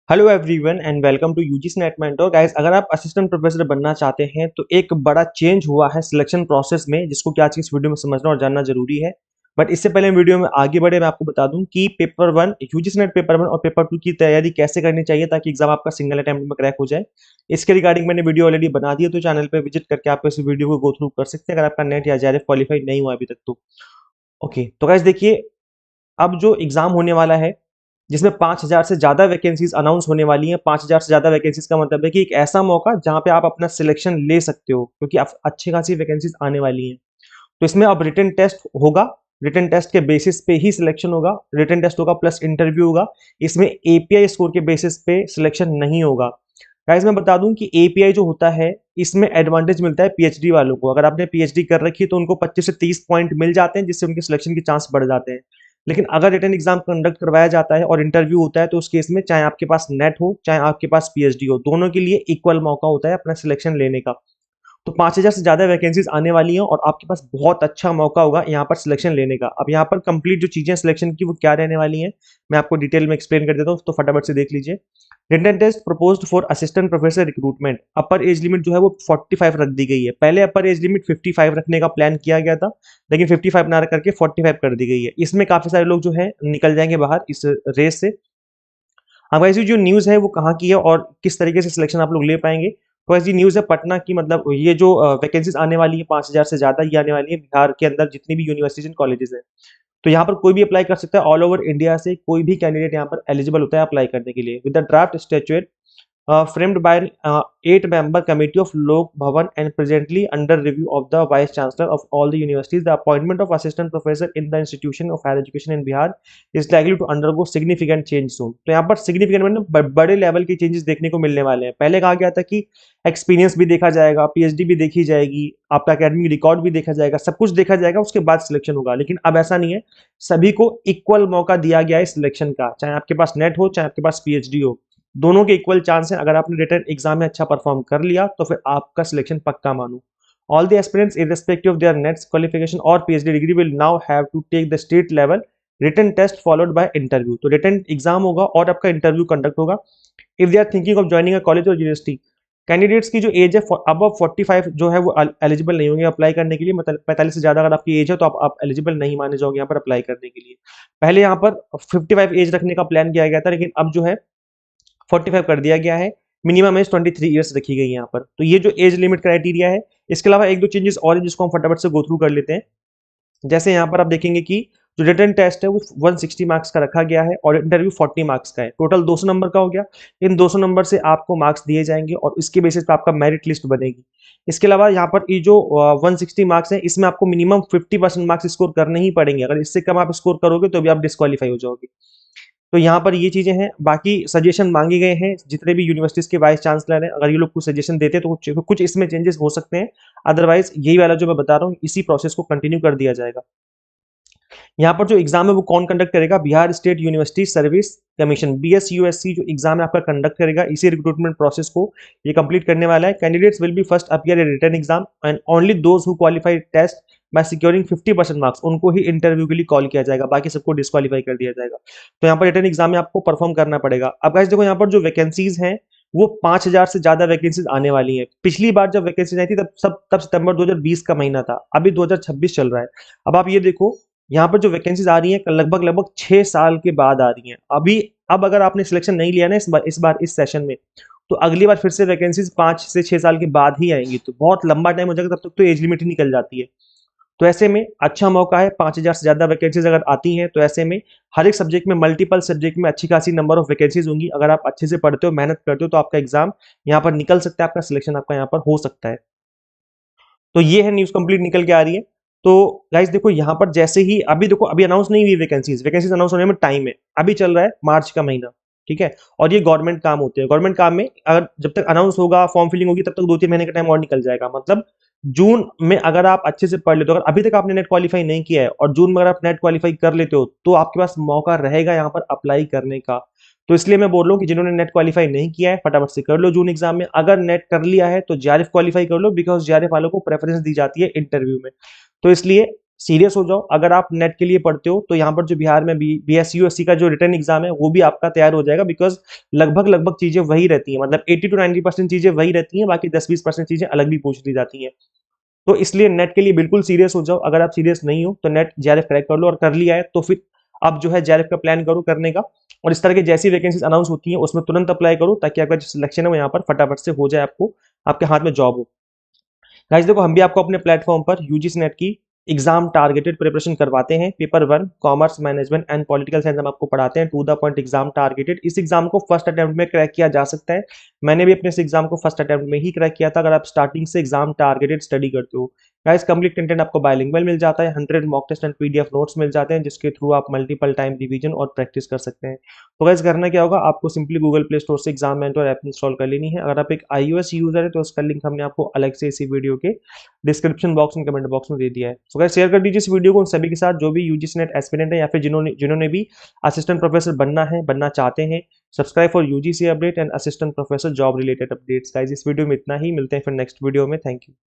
Hello everyone and welcome to UGC NET mentor guys. अगर आप assistant professor बनना चाहते हैं तो एक बड़ा चेंज हुआ है सिलेक्शन प्रोसेस में, जिसको कि आज की इस वीडियो में समझना और जानना जरूरी है। बट इससे पहले वीडियो में आगे बढ़े, मैं आपको बता दूं कि paper one UGC net paper one और पेपर टू की तैयारी कैसे करनी चाहिए ताकि एग्जाम आपका सिंगल अटेम्प्ट में क्रैक हो जाए। इसके रिगार्डिंग मैंने वीडियो ऑलरेडी बना दी है, तो चैनल पर विजिट करके आप इस वीडियो को गो थ्रू कर सकते हैं अगर आपका नेट या जेआरएफ क्वालिफाई नहीं हुआ अभी तक तो। ओके, तो गाइस देखिए, अब जो एग्जाम होने वाला है जिसमें 5,000 से ज्यादा वैकेंसीज अनाउंस होने वाली हैं। 5,000 से ज्यादा वैकेंसीज का मतलब है कि एक ऐसा मौका जहां पे आप अपना सिलेक्शन ले सकते हो, क्योंकि आप अच्छी खासी वैकेंसीज आने वाली हैं। तो इसमें अब रिटन टेस्ट होगा, रिटन टेस्ट के बेसिस पे ही सिलेक्शन होगा। रिटन टेस्ट होगा प्लस इंटरव्यू होगा। इसमें एपीआई स्कोर के बेसिस पे सिलेक्शन नहीं होगा। गाइस मैं बता दूं कि एपीआई जो होता है, इसमें एडवांटेज मिलता है पीएचडी वालों को। अगर आपने पीएचडी कर रखी है तो उनको 25 से 30 पॉइंट मिल जाते हैं, जिससे उनके सिलेक्शन के चांस बढ़ जाते हैं। लेकिन अगर रिटन एग्जाम कंडक्ट करवाया जाता है और इंटरव्यू होता है, तो उस केस में चाहे आपके पास नेट हो चाहे आपके पास पीएचडी हो, दोनों के लिए इक्वल मौका होता है अपना सिलेक्शन लेने का। तो 5,000 से ज्यादा वैकेंसीज आने वाली हैं और आपके पास बहुत अच्छा मौका होगा यहाँ पर सिलेक्शन लेने का। अब यहाँ पर कंप्लीट जो चीजें सिलेक्शन की वो क्या रहने वाली हैं, मैं आपको डिटेल में एक्सप्लेन कर देता हूँ, तो फटाफट से देख लीजिए। Written test proposed for assistant professor recruitment, upper age limit जो है वो 45 रख दी गई है। पहले अपर एज लिमिट 55 रखने का प्लान किया गया था, लेकिन 55 ना करके 45 कर दी गई है। इसमें काफी सारे लोग जो है निकल जाएंगे बाहर इस रेस से। अब ऐसी जो न्यूज है वो कहाँ की है और किस तरीके से सिलेक्शन आप लोग ले पाएंगे, तो ऐसी न्यूज है पटना की। मतलब ये जो वैकेंसीज आने वाली है 5,000 से ज्यादा, ये आने वाली है बिहार के अंदर जितनी भी यूनिवर्सिटीज एंड कॉलेजेस हैं। तो यहाँ पर कोई भी अप्लाई कर सकता है, ऑल ओवर इंडिया से कोई भी कैंडिडेट यहाँ पर एलिजिबल होता है अप्लाई करने के लिए। With the draft statute framed by an 8-member committee of Lok Bhavan and presently under review of the Vice Chancellor of all the universities. The appointment of assistant professor in the institution of higher education in Bihar is likely to undergo significant change soon. तो यहाँ पर significant मतलब बड़े level के changes देखने को मिलने वाले हैं। पहले कहा गया था कि एक्सपीरियंस भी देखा जाएगा, पीएचडी भी देखी जाएगी, आपका एकेडमिक रिकॉर्ड भी देखा जाएगा, सब कुछ देखा जाएगा, उसके बाद सिलेक्शन होगा। लेकिन अब ऐसा नहीं है, सभी को इक्वल मौका दिया गया है सिलेक्शन का, चाहे आपके पास नेट हो चाहे आपके पास पीएचडी हो, दोनों के इक्वल चांस है। अगर आपने रिटन एग्जाम में अच्छा परफॉर्म कर लिया तो फिर आपका सिलेक्शन पक्का मानो। All the aspirants irrespective of their NETs qualification और PhD degree will now have to take the state level written test followed by interview. तो रिटन एग्जाम होगा और आपका इंटरव्यू कंडक्ट होगा। If they are thinking of joining a college और university, candidates की जो as है अब 45 जो है वो एलिजिबल नहीं होंगे अप्लाई करने के लिए। मतलब 45 से ज्यादा अगर आपकी एज है तो आप एलिजिबल नहीं माने जाओगे यहाँ पर अप्लाई करने के लिए। पहले यहाँ पर 55 एज रखने का प्लान किया गया था, लेकिन अब जो है 45 कर दिया गया है। मिनिमम एज 23 ईयर्स रखी गई है यहाँ पर। तो ये जो एज लिमिट क्राइटेरिया है, इसके अलावा एक दो चेंजेस और है जिसको हम फटाफट से गो थ्रू कर लेते हैं। जैसे यहाँ पर आप देखेंगे कि जो रिटन टेस्ट है वो 160 मार्क्स का रखा गया है और इंटरव्यू 40 मार्क्स का है। टोटल 200 नंबर का हो गया। इन 200 नंबर से आपको मार्क्स दिए जाएंगे और इसके बेसिस पे आपका मेरिट लिस्ट बनेगी। इसके अलावा यहाँ पर ये जो 160 मार्क्स है, इसमें आपको मिनिमम 50% मार्क्स स्कोर करने ही पड़ेंगे। अगर इससे कम आप स्कोर करोगे तो भी आप डिस्क्वालीफाई हो जाओगे। तो यहाँ पर ये चीजें हैं। बाकी सजेशन मांगे गए हैं जितने भी यूनिवर्सिटीज के वाइस चांसलर हैं, अगर ये लोग कुछ सजेशन देते हैं तो कुछ इसमें चेंजेस हो सकते हैं। अदरवाइज यही वाला जो मैं बता रहा हूँ इसी प्रोसेस को कंटिन्यू कर दिया जाएगा। यहाँ पर जो एग्जाम है वो कौन कंडक्ट करेगा, Bihar state university service commission BSUSC जो एग्जाम है आपका कंडक्ट करेगा। इसी रिक्रूटमेंट प्रोसेस को ये कंप्लीट करने वाला है। Candidates will be first appear a written exam and only those who qualify test by securing 50% marks, उनको ही इंटरव्यू के लिए कॉल किया जाएगा, बाकी सबको डिस्क्वालीफाई कर दिया जाएगा। तो यहाँ पर रिटन एग्जाम में आपको परफॉर्म करना पड़ेगा। अब गाइस देखो, यहाँ पर जो वैकेंसीज हैं वो 5,000 से ज्यादा वैकेंसीज आने वाली हैं। पिछली बार जब वैकेंसीज आई थी तब सितंबर 2020 का महीना था, अभी 2026 चल रहा है। अब आप ये देखो, यहाँ पर जो वैकेंसीज आ रही हैं लगभग लगभग 6 साल के बाद आ रही हैं अभी। अब अगर आपने सिलेक्शन नहीं लिया ना इस बार इस सेशन में, तो अगली बार फिर से वैकेंसीज 5 से 6 साल के बाद ही आएंगी। तो बहुत लंबा टाइम हो जाएगा, तब तक तो एज लिमिट ही निकल जाती है। तो ऐसे में अच्छा मौका है। 5,000 से ज्यादा वैकेंसीज अगर आती हैं तो ऐसे में हर एक सब्जेक्ट में, मल्टीपल सब्जेक्ट में अच्छी खासी नंबर ऑफ वैकेंसीज होंगी। अगर आप अच्छे से पढ़ते हो, मेहनत करते हो, तो आपका एग्जाम यहाँ पर निकल सकता है, आपका सिलेक्शन आपका यहाँ पर हो सकता है। तो ये है न्यूज कंप्लीट निकल के आ रही है। तो गाइस देखो, यहाँ पर जैसे ही अभी देखो, अभी अनाउंस नहीं हुई वैकेंसीज, वैकेंसीज अनाउंस होने में टाइम है। अभी चल रहा है मार्च का महीना, ठीक है। और ये गवर्नमेंट काम होते हैं। गवर्नमेंट काम में अगर जब तक अनाउंस होगा, फॉर्म फिलिंग होगी, तब तक 2-3 महीने का टाइम और निकल जाएगा। मतलब जून में अगर आप अच्छे से पढ़ लेते हो, अगर अभी तक आपने नेट क्वालिफाई नहीं किया है और जून में अगर आप नेट क्वालिफाई कर लेते हो, तो आपके पास मौका रहेगा यहाँ पर अप्लाई करने का। तो इसलिए मैं बोल रहा हूँ कि जिन्होंने नेट क्वालिफाई नहीं किया है फटाफट से कर लो जून एग्जाम में। अगर नेट कर लिया है तो जेआरएफ क्वालिफाई कर लो, बिकॉज जेआरएफ वालों को प्रेफरेंस दी जाती है इंटरव्यू में। तो इसलिए सीरियस हो जाओ। अगर आप नेट के लिए पढ़ते हो तो यहाँ पर जो बिहार में BSc का जो रिटर्न एग्जाम है वो भी आपका तैयार हो जाएगा, बिकॉज लगभग लगभग चीजें वही रहती हैं, मतलब 80 to 90% चीजें वही रहती हैं, बाकी 10-20% चीजें अलग भी पूछ ली जाती हैं। तो इसलिए नेट के लिए बिल्कुल सीरियस हो जाओ। अगर आप सीरियस नहीं हो तो नेट जेआरएफ क्रैक कर लो, और कर लिया है तो फिर आप जो है जेआरएफ का प्लान करो करने का, और इस तरह की जैसी वैकेंसीज अनाउंस होती हैं उसमें तुरंत अप्लाई करो, ताकि आपका जो सिलेक्शन है वो यहाँ पर फटाफट से हो जाए, आपको आपके हाथ में जॉब हो। गाइस देखो, हम भी आपको अपने प्लेटफॉर्म पर यूजीसी नेट की एग्जाम टारगेटेड प्रिपरेशन करवाते हैं। Paper 1 commerce management and political science हम आपको पढ़ाते हैं, to the point exam targeted. इस एग्जाम को फर्स्ट अटेम्प्ट में क्रैक किया जा सकता है। मैंने भी अपने इस एग्जाम को फर्स्ट अटेम्प्ट में ही क्रैक किया था। अगर आप स्टार्टिंग से एग्जाम टारगेटेड स्टडी करते हो, गाइस कंप्लीट कंटेंट आपको बायलिंगुअल मिल जाता है, 100 mock test and PDF notes मिल जाते हैं, जिसके थ्रू आप मल्टीपल टाइम रिवीजन और प्रैक्टिस कर सकते हैं। तो गाइस करना क्या होगा, आपको सिंपली गूगल प्ले स्टोर से एग्जाम मेंटर ऐप इंस्टॉल कर लेनी है। अगर आप एक iOS यूजर है तो उसका लिंक हमने आपको अलग से इसी वीडियो के डिस्क्रिप्शन बॉक्स में, कमेंट बॉक्स में दे दिया है। सो गाइस शेयर कर दीजिए इस वीडियो को उन सभी के साथ जो भी यूजीसी नेट एस्पिरेंट है, या फिर जिन्होंने जिन्होंने भी असिस्टेंट प्रोफेसर बनना चाहते हैं। Subscribe for UGC update and assistant professor job related updates. Guys इस वीडियो में इतना ही, मिलते हैं फिर नेक्स्ट वीडियो में। Thank you.